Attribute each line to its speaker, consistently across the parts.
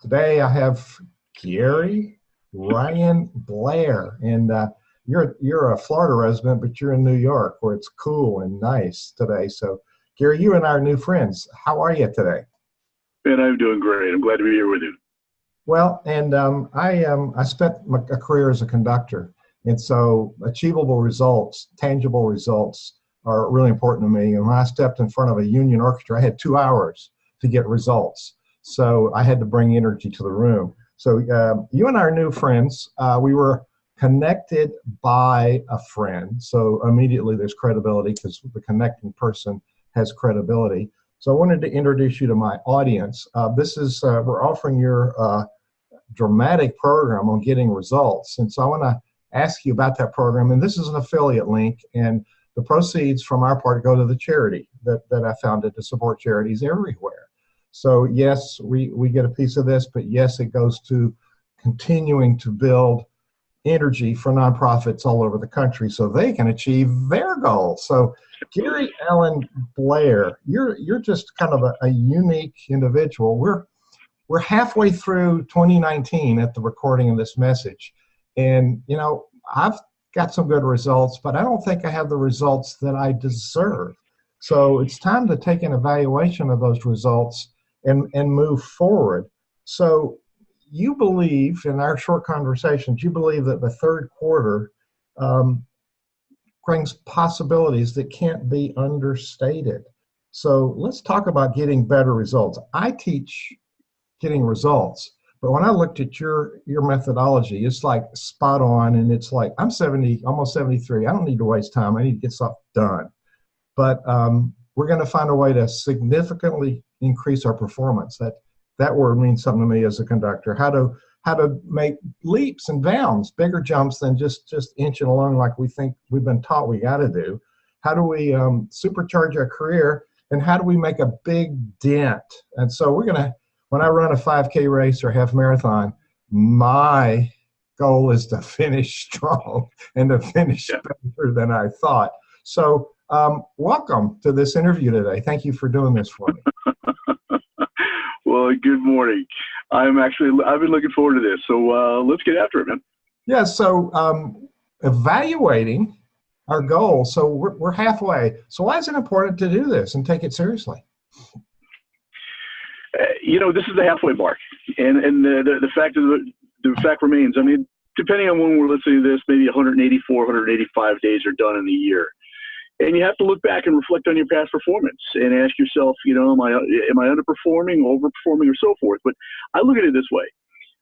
Speaker 1: Today I have Gary Ryan Blair, and you're a Florida resident, but you're in New York, where it's cool and nice today. So, Gary, you and I are new friends. How are you today?
Speaker 2: And I'm doing great. I'm glad to be here with you.
Speaker 1: Well, and I spent a career as a conductor, and so achievable results, tangible results, are really important to me. And when I stepped in front of a union orchestra, I had 2 hours to get results, so I had to bring energy to the room. So you and I are new friends. We were connected by a friend, so immediately there's credibility because the connecting person has credibility. So I wanted to introduce you to my audience. This is we're offering your dramatic program on getting results. And so I want to ask you about that program. And this is an affiliate link, and the proceeds from our part go to the charity that I founded to support charities everywhere. So yes, we get a piece of this, but yes, it goes to continuing to build energy for nonprofits all over the country so they can achieve their goals. So Gary Allen Blair, you're just kind of a unique individual. We're halfway through 2019 at the recording of this message. And, I've got some good results, but I don't think I have the results that I deserve. So it's time to take an evaluation of those results and move forward. So you believe, in our short conversations, you believe that the third quarter brings possibilities that can't be understated. So let's talk about getting better results. I teach getting results. But when I looked at your methodology, it's like spot on, and it's like I'm 70, almost 73. I don't need to waste time. I need to get stuff done. But we're going to find a way to significantly increase our performance. That word means something to me as a conductor. How to make leaps and bounds, bigger jumps than just inching along like we think we've been taught we got to do. How do we supercharge our career, and how do we make a big dent? And so when I run a 5K race or half marathon, my goal is to finish strong and to finish better than I thought. So welcome to this interview today. Thank you for doing this for me.
Speaker 2: Well, good morning. I've been looking forward to this. So let's get after it, man.
Speaker 1: Yeah, so evaluating our goals. So we're halfway. So why is it important to do this and take it seriously?
Speaker 2: This is the halfway mark, and the fact remains. I mean, depending on when we're listening to this, maybe 184, 185 days are done in the year, and you have to look back and reflect on your past performance and ask yourself, am I underperforming, overperforming, or so forth? But I look at it this way: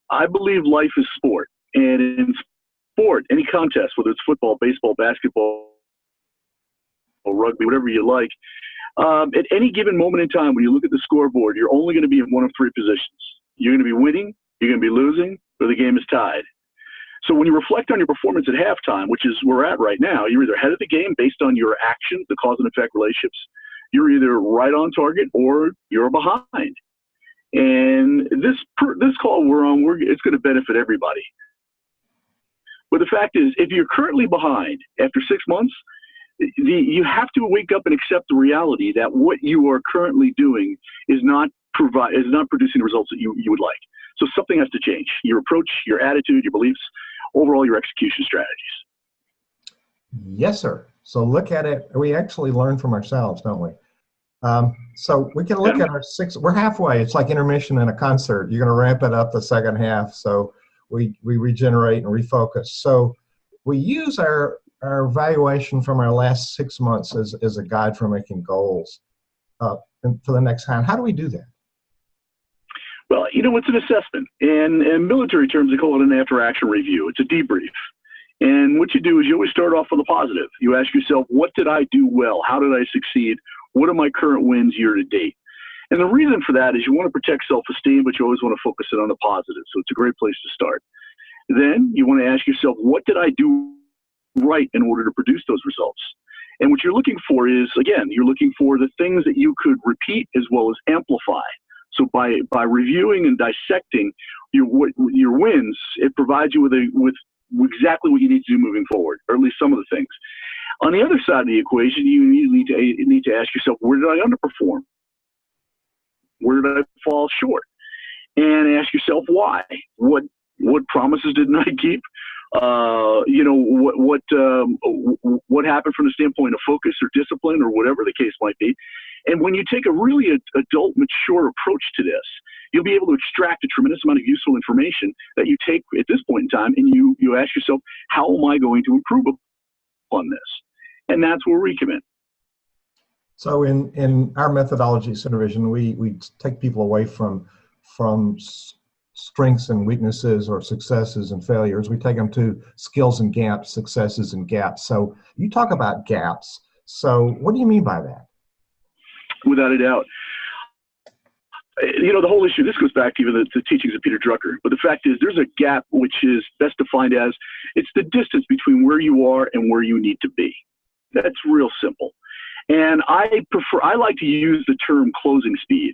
Speaker 2: I believe life is sport, and in sport, any contest, whether it's football, baseball, basketball, or rugby, whatever you like. At any given moment in time, when you look at the scoreboard, you're only going to be in one of three positions. You're going to be winning, you're going to be losing, or the game is tied. So when you reflect on your performance at halftime, which is where we're at right now, you're either ahead of the game based on your actions, the cause and effect relationships. You're either right on target or you're behind. And this call we're on, it's going to benefit everybody. But the fact is, if you're currently behind after 6 months, you have to wake up and accept the reality that what you are currently doing is not producing the results that you would like. So something has to change. Your approach, your attitude, your beliefs, overall your execution strategies.
Speaker 1: Yes, sir. So look at it. We actually learn from ourselves, don't we? So we can look at we're halfway. It's like intermission in a concert. You're going to ramp it up the second half. So we regenerate and refocus. So we use our evaluation from our last 6 months as a guide for making goals and for the next time. How do we do that?
Speaker 2: Well, it's an assessment. And in military terms, they call it an after-action review. It's a debrief. And what you do is you always start off with a positive. You ask yourself, what did I do well? How did I succeed? What are my current wins year to date? And the reason for that is you want to protect self-esteem, but you always want to focus it on the positive. So it's a great place to start. Then you want to ask yourself, what did I do right in order to produce those results? And what you're looking for is, again, you're looking for the things that you could repeat as well as amplify. So by reviewing and dissecting your wins, it provides you with exactly what you need to do moving forward, or at least some of the things. On the other side of the equation, you need to ask yourself, where did I underperform? Where did I fall short? and ask yourself why. What promises didn't I keep? What happened from the standpoint of focus or discipline or whatever the case might be. And when you take a really adult, mature approach to this, you'll be able to extract a tremendous amount of useful information that you take at this point in time, and you ask yourself, how am I going to improve upon this? And that's where we come in.
Speaker 1: So in our methodology at Supervision, we take people away from strengths and weaknesses or successes and failures. We take them to skills and gaps, successes and gaps. So you talk about gaps. So what do you mean by that?
Speaker 2: Without a doubt. The whole issue, this goes back to even the teachings of Peter Drucker, but the fact is there's a gap which is best defined as it's the distance between where you are and where you need to be. That's real simple. And I like to use the term closing speed.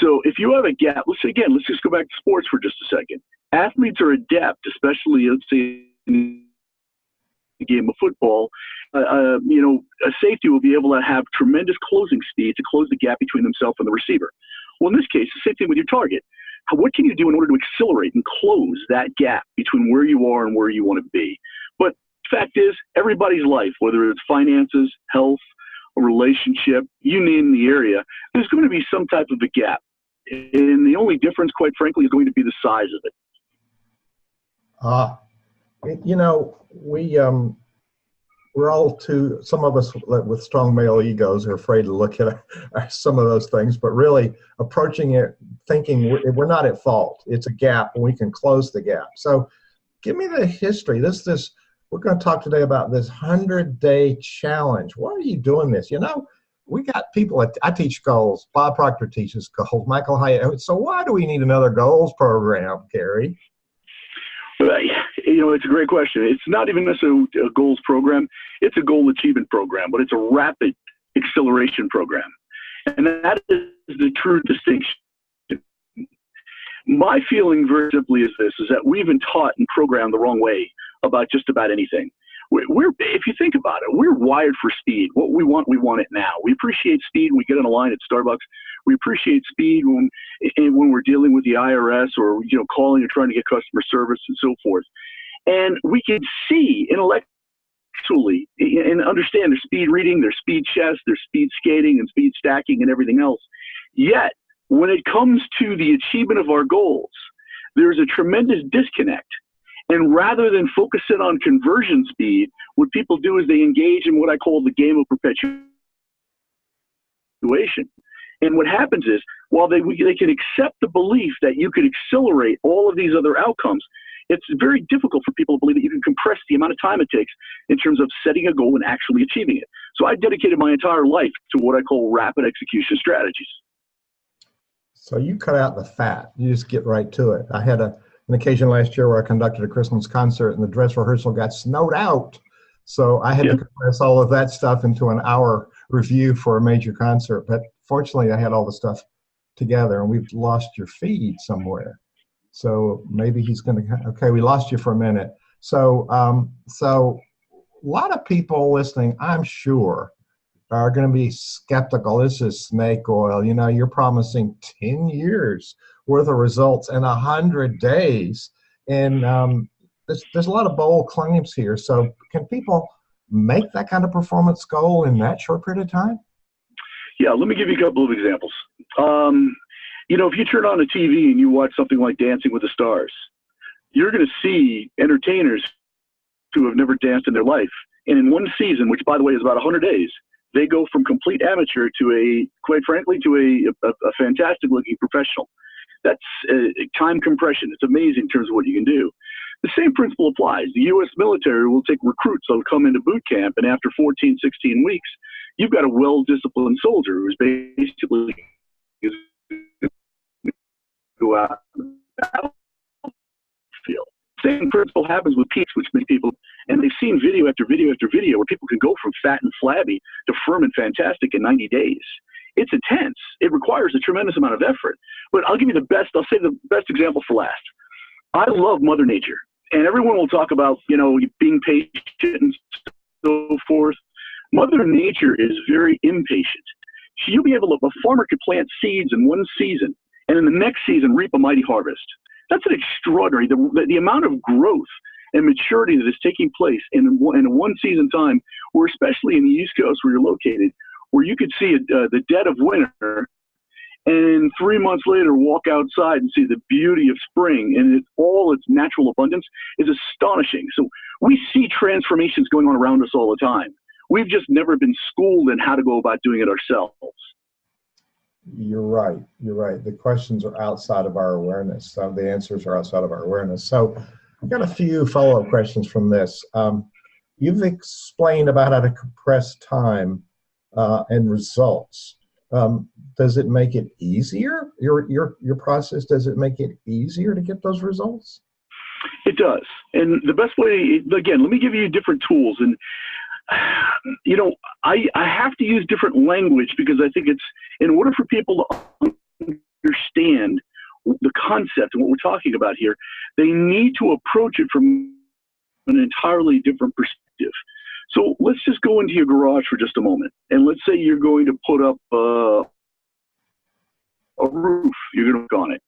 Speaker 2: So if you have a gap, let's just go back to sports for just a second. Athletes are adept, especially, let's say, in the game of football. A safety will be able to have tremendous closing speed to close the gap between themselves and the receiver. Well, in this case, the same thing with your target. What can you do in order to accelerate and close that gap between where you are and where you want to be? But the fact is, everybody's life, whether it's finances, health, a relationship, you name the area, there's going to be some type of a gap. And the only difference, quite frankly, is going to be the size of it. We're all some of us with strong male egos are afraid to look at some of those things, but really approaching it, thinking we're not at fault. It's a gap and we can close the gap. So give me the history. We're going to talk today about this 100-day challenge. Why are you doing this? We got people I teach goals. Bob Proctor teaches goals. Michael Hyatt. So why do we need another goals program, Gary? It's a great question. It's not even necessarily a goals program. It's a goal achievement program, but it's a rapid acceleration program. And that is the true distinction. My feeling very simply is this, is that we've been taught and programmed the wrong way about just about anything. If you think about it, we're wired for speed. What we want it now. We appreciate speed when we get in a line at Starbucks. We appreciate speed when we're dealing with the IRS or calling or trying to get customer service and so forth. And we can see intellectually and understand their speed reading, their speed chess, their speed skating and speed stacking and everything else. Yet, when it comes to the achievement of our goals, there's a tremendous disconnect. And rather than focusing on conversion speed, what people do is they engage in what I call the game of perpetuation. And what happens is, while they can accept the belief that you could accelerate all of these other outcomes, it's very difficult for people to believe that you can compress the amount of time it takes in terms of setting a goal and actually achieving it. So I dedicated my entire life to what I call rapid execution strategies.
Speaker 1: So you cut out the fat. You just get right to it. I had an occasion last year where I conducted a Christmas concert and the dress rehearsal got snowed out. So I had to compress all of that stuff into an hour review for a major concert. But fortunately, I had all the stuff together, and we've lost your feed somewhere. So maybe he's going to, okay, we lost you for a minute. So a lot of people listening, I'm sure, are going to be skeptical. This is snake oil. You're promising 10 years worth of results in 100 days. And there's a lot of bold claims here. So can people make that kind of performance goal in that short period of time?
Speaker 2: Yeah, let me give you a couple of examples. If you turn on a TV and you watch something like Dancing with the Stars, you're going to see entertainers who have never danced in their life. And in one season, which by the way is about 100 days, they go from complete amateur to quite frankly, to a fantastic looking professional. That's time compression. It's amazing in terms of what you can do. The same principle applies. The U.S. military will take recruits that will come into boot camp, and after 14, 16 weeks, you've got a well-disciplined soldier who's basically go out in the battlefield. Same principle happens with peaks, which many people, and they've seen video after video after video where people can go from fat and flabby to firm and fantastic in 90 days. It's intense. It requires a tremendous amount of effort. But I'll give you I'll say the best example for last. I love Mother Nature. And everyone will talk about, being patient and so forth. Mother Nature is very impatient. A farmer could plant seeds in one season and in the next season reap a mighty harvest. That's an extraordinary, the amount of growth and maturity that is taking place in a one season time, or especially in the East Coast where you're located, where you could see the dead of winter, and 3 months later walk outside and see the beauty of spring and all its natural abundance is astonishing. So we see transformations going on around us all the time. We've just never been schooled in how to go about doing it ourselves.
Speaker 1: You're right. You're right. The questions are outside of our awareness. The answers are outside of our awareness. So I've got a few follow-up questions from this. You've explained about how to compress time and results. Does it make it easier? Your process, does it make it easier to get those results?
Speaker 2: It does. And the best way, again, let me give you different tools. And I have to use different language because I think it's, in order for people to understand the concept and what we're talking about here, they need to approach it from an entirely different perspective. So let's just go into your garage for just a moment. And let's say you're going to put up a roof. You're going to work on it.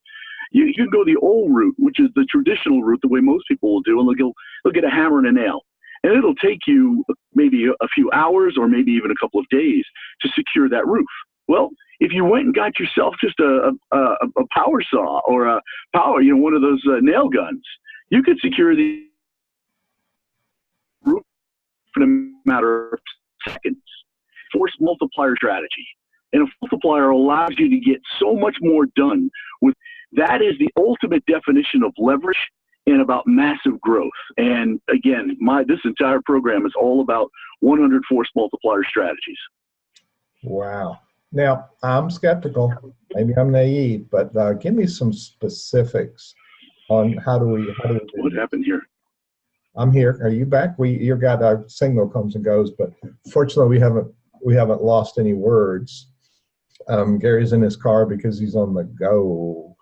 Speaker 2: You can go the old route, which is the traditional route, the way most people will do, and they'll get a hammer and a nail. And it'll take you maybe a few hours or maybe even a couple of days to secure that roof. Well, if you went and got yourself just a power saw or a one of those nail guns, you could secure the roof in a matter of seconds. Force multiplier strategy. And a multiplier allows you to get so much more done with. That is the ultimate definition of leverage and about massive growth. And again, this entire program is all about 100 force multiplier strategies.
Speaker 1: Wow. Now, I'm skeptical. Maybe I'm naive, but give me some specifics on how do we do
Speaker 2: what happened here?
Speaker 1: I'm here. Are you back? You got our signal comes and goes, but fortunately we haven't lost any words. Gary's in his car because he's on the go,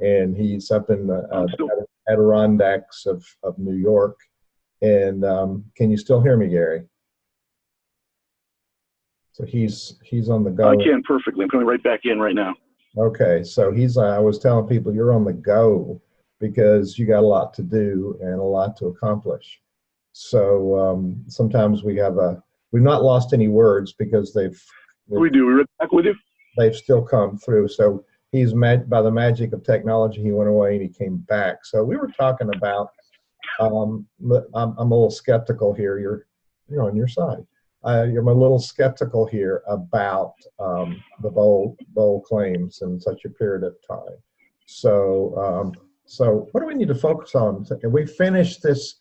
Speaker 1: and he's up in the Adirondacks of New York. And can you still hear me, Gary? So he's on the go.
Speaker 2: I can perfectly. I'm coming right back in right now.
Speaker 1: Okay, so I was telling people you're on the go because you got a lot to do and a lot to accomplish. So sometimes we've not lost any words because
Speaker 2: we do. We're right back with you.
Speaker 1: They've still come through. So he's by the magic of technology, he went away and he came back. So we were talking about. I'm a little skeptical here. You're on your side. I'm a little skeptical here about the bold claims in such a period of time. So what do we need to focus on? We finished this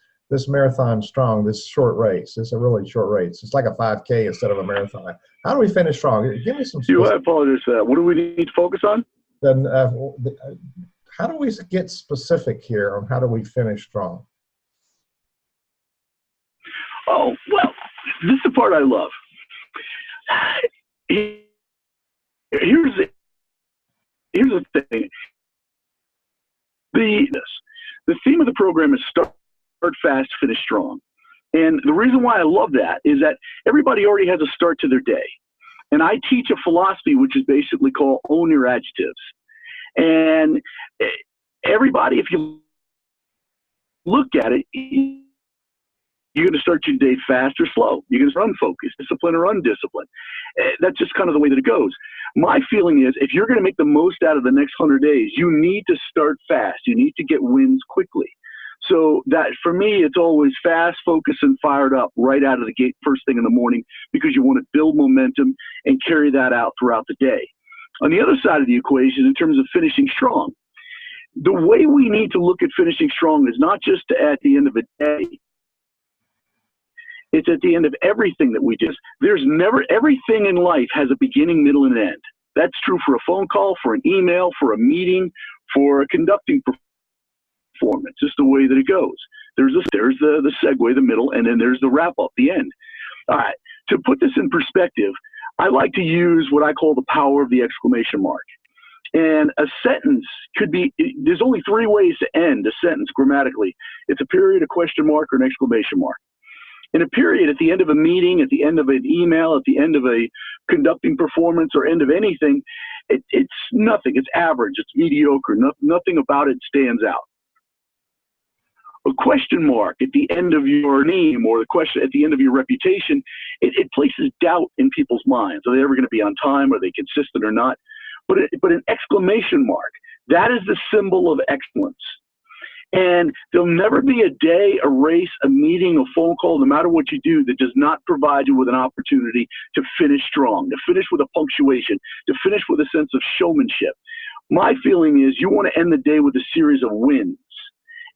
Speaker 1: marathon strong, this short race. It's a really short race. It's like a 5K instead of a marathon. How do we finish strong? Give me some.
Speaker 2: I apologize for that. What do we need to focus on?
Speaker 1: Then how do we get specific here on how do we finish strong?
Speaker 2: Oh, well, this is the part I love. Here's the thing. The theme of the program is start fast, finish strong. And the reason why I love that is that everybody already has a start to their day. And I teach a philosophy which is basically called own your adjectives. And everybody, if you look at it, you're going to start your day fast or slow. You're going to start unfocused, disciplined or undisciplined. That's just kind of the way that it goes. My feeling is if you're going to make the most out of the next 100 days, you need to start fast. You need to get wins quickly. So that for me, it's always fast, focused, and fired up right out of the gate first thing in the morning because you want to build momentum and carry that out throughout the day. On the other side of the equation, in terms of finishing strong, the way we need to look at finishing strong is not just at the end of a day. It's at the end of everything that we do. Everything in life has a beginning, middle, and end. That's true for a phone call, for an email, for a meeting, for a conducting performance. Just the way that it goes. There's the segue, the middle, and then there's the wrap up, the end. All right. To put this in perspective, I like to use what I call the power of the exclamation mark. And a sentence there's only three ways to end a sentence grammatically. It's a period, a question mark, or an exclamation mark. In a period, at the end of a meeting, at the end of an email, at the end of a conducting performance, or end of anything, It's nothing. It's average. It's mediocre. Nothing about it stands out. A question mark at the end of your name or the question at the end of your reputation, it places doubt in people's minds. Are they ever going to be on time? Are they consistent or not? But an exclamation mark, that is the symbol of excellence. And there'll never be a day, a race, a meeting, a phone call, no matter what you do, that does not provide you with an opportunity to finish strong, to finish with a punctuation, to finish with a sense of showmanship. My feeling is you want to end the day with a series of wins.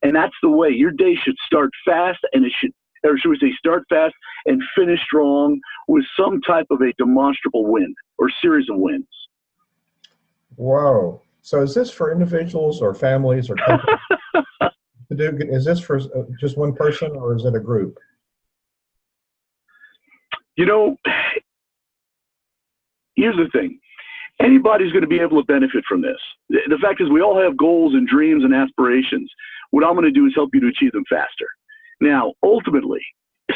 Speaker 2: And that's the way. Your day should start fast, and it should, or should we say, start fast and finish strong with some type of a demonstrable win or series of wins.
Speaker 1: Whoa. So is this for individuals or families or companies to do? Is this for just one person, or is it a group?
Speaker 2: You know, here's the thing. Anybody's going to be able to benefit from this. The fact is, we all have goals and dreams and aspirations. What I'm going to do is help you to achieve them faster. Now, ultimately,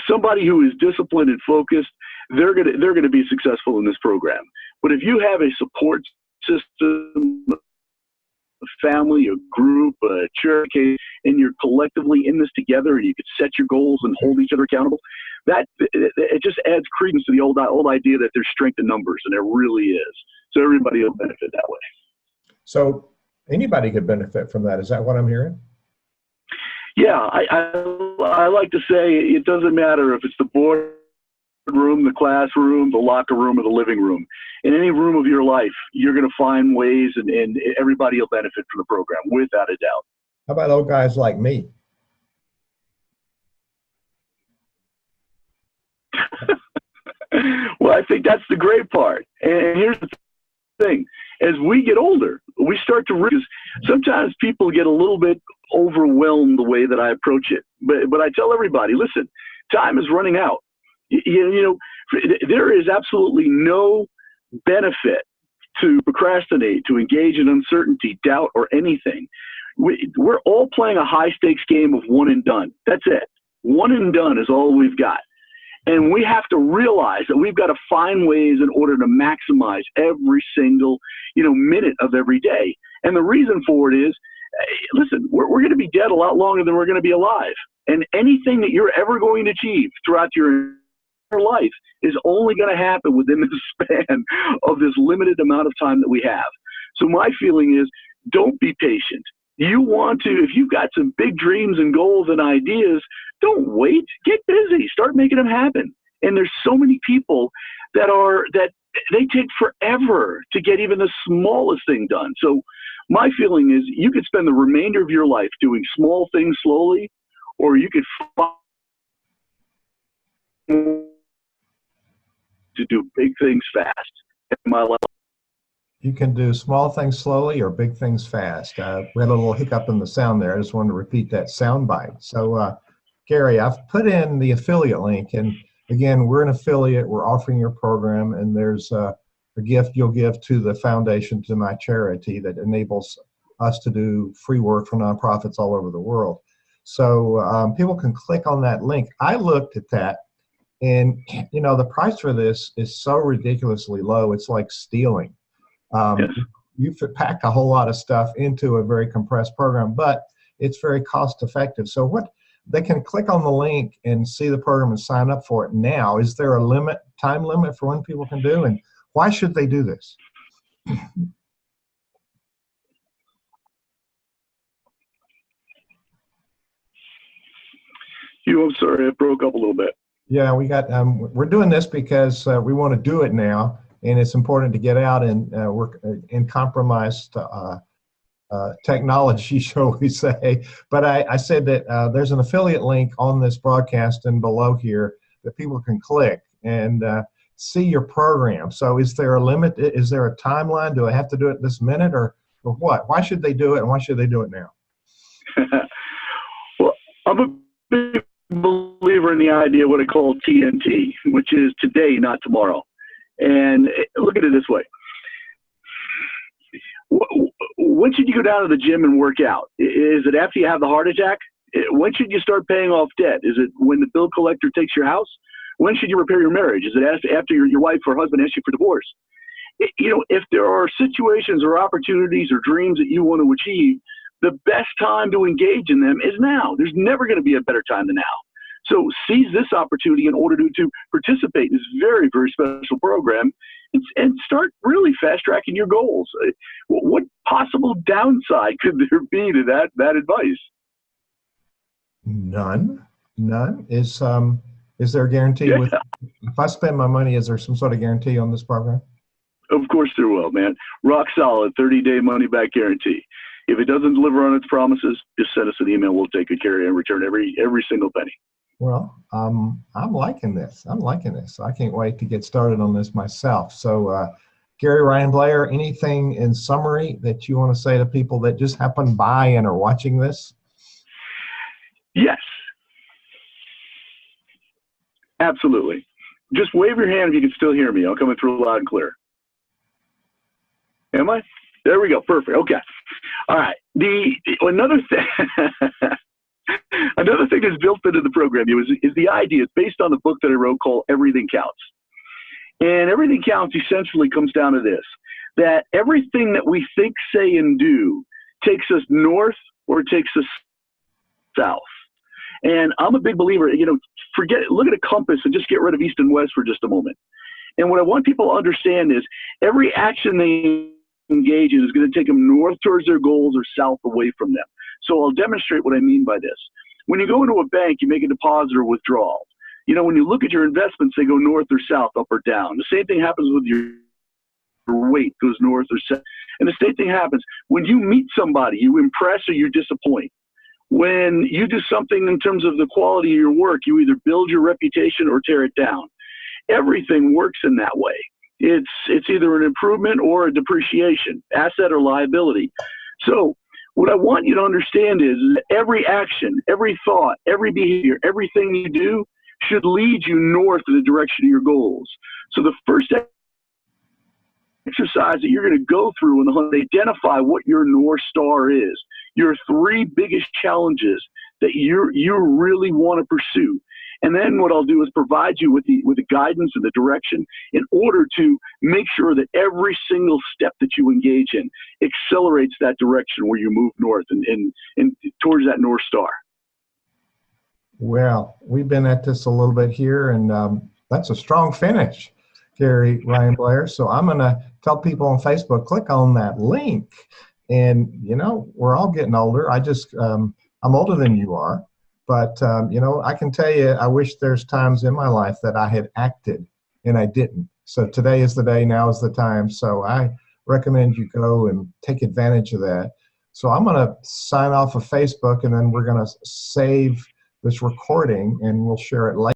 Speaker 2: somebody who is disciplined and focused, they're going to be successful in this program. But if you have a support system, a family, a group, a church, and you're collectively in this together, and you could set your goals and hold each other accountable, that it just adds credence to the old idea that there's strength in numbers, and there really is. So everybody will benefit that way. So
Speaker 1: anybody could benefit from that. Is that what I'm hearing?
Speaker 2: Yeah, I like to say it doesn't matter if it's the boardroom, the classroom, the locker room, or the living room. In any room of your life, you're going to find ways, and everybody will benefit from the program, without a doubt.
Speaker 1: How about old guys like me?
Speaker 2: Well, I think that's the great part. And here's the thing. As we get older, we start to realize sometimes people get a little bit overwhelmed the way that I approach it. But I tell everybody, listen, time is running out. You know, there is absolutely no benefit to procrastinate, to engage in uncertainty, doubt, or anything. We're all playing a high-stakes game of one and done. That's it. One and done is all we've got. And we have to realize that we've got to find ways in order to maximize every single, minute of every day. And the reason for it is, listen, we're going to be dead a lot longer than we're going to be alive. And anything that you're ever going to achieve throughout your life is only going to happen within the span of this limited amount of time that we have. So my feeling is, don't be patient. You want to, if you've got some big dreams and goals and ideas, don't wait. Get busy. Start making them happen. And there's so many people that they take forever to get even the smallest thing done. So my feeling is you could spend the remainder of your life doing small things slowly, or you could to do big things fast. In my life.
Speaker 1: You can do small things slowly or big things fast. We had a little hiccup in the sound there. I just wanted to repeat that sound bite. So, Gary, I've put in the affiliate link. And again, we're an affiliate. We're offering your program. And there's a gift you'll give to the foundation, to my charity, that enables us to do free work for nonprofits all over the world. So people can click on that link. I looked at that. And, the price for this is so ridiculously low. It's like stealing.
Speaker 2: Yes.
Speaker 1: You've packed a whole lot of stuff into a very compressed program, but it's very cost effective. So they can click on the link and see the program and sign up for it now. Is there a time limit for when people can do, and why should they do this?
Speaker 2: Hugh, I'm sorry, it broke up a little bit.
Speaker 1: Yeah, we're doing this because we want to do it now. And it's important to get out and work in compromised technology, shall we say. But I said that there's an affiliate link on this broadcast and below here that people can click and see your program. So is there a limit? Is there a timeline? Do I have to do it this minute or what? Why should they do it, and why should they do it now?
Speaker 2: Well, I'm a big believer in the idea of what I call TNT, which is today, not tomorrow. And look at it this way. When should you go down to the gym and work out? Is it after you have the heart attack? When should you start paying off debt? Is it when the bill collector takes your house? When should you repair your marriage? Is it after your wife or husband asks you for divorce? if there are situations or opportunities or dreams that you want to achieve, the best time to engage in them is now. There's never going to be a better time than now. So seize this opportunity in order to participate in this very, very special program and start really fast-tracking your goals. What possible downside could there be to that advice?
Speaker 1: None. None. Is there a guarantee
Speaker 2: Yeah.
Speaker 1: with, if I spend my money, is there some sort of guarantee on this program?
Speaker 2: Of course there will, man. Rock solid, 30-day money-back guarantee. If it doesn't deliver on its promises, just send us an email. We'll take good care of it and return every single penny.
Speaker 1: Well, I'm liking this. I'm liking this. I can't wait to get started on this myself. So, Gary, Ryan Blair, anything in summary that you want to say to people that just happened by and are watching this?
Speaker 2: Yes. Absolutely. Just wave your hand if you can still hear me. I'm coming through loud and clear. Am I? There we go. Perfect. Okay. All right. Another thing that's built into the program is the idea. It's based on the book that I wrote called Everything Counts. And Everything Counts essentially comes down to this, that everything that we think, say, and do takes us north or takes us south. And I'm a big believer, look at a compass and just get rid of east and west for just a moment. And what I want people to understand is every action they engage in is going to take them north towards their goals or south away from them. So I'll demonstrate what I mean by this. When you go into a bank, you make a deposit or withdrawal. When you look at your investments, they go north or south, up or down. The same thing happens with your weight, goes north or south. And the same thing happens when you meet somebody, you impress or you disappoint. When you do something in terms of the quality of your work, you either build your reputation or tear it down. Everything works in that way. It's either an improvement or a depreciation, asset or liability. So what I want you to understand is that every action, every thought, every behavior, everything you do should lead you north in the direction of your goals. So the first exercise that you're going to go through in the hunt, identify what your North Star is, your three biggest challenges that you really want to pursue. And then what I'll do is provide you with the guidance and the direction in order to make sure that every single step that you engage in accelerates that direction where you move north and towards that North Star.
Speaker 1: Well, we've been at this a little bit here, and that's a strong finish, Gary, Ryan Blair. So I'm going to tell people on Facebook, click on that link. And, we're all getting older. I'm older than you are. But, I can tell you, I wish there's times in my life that I had acted and I didn't. So today is the day, now is the time. So I recommend you go and take advantage of that. So I'm going to sign off of Facebook, and then we're going to save this recording and we'll share it later.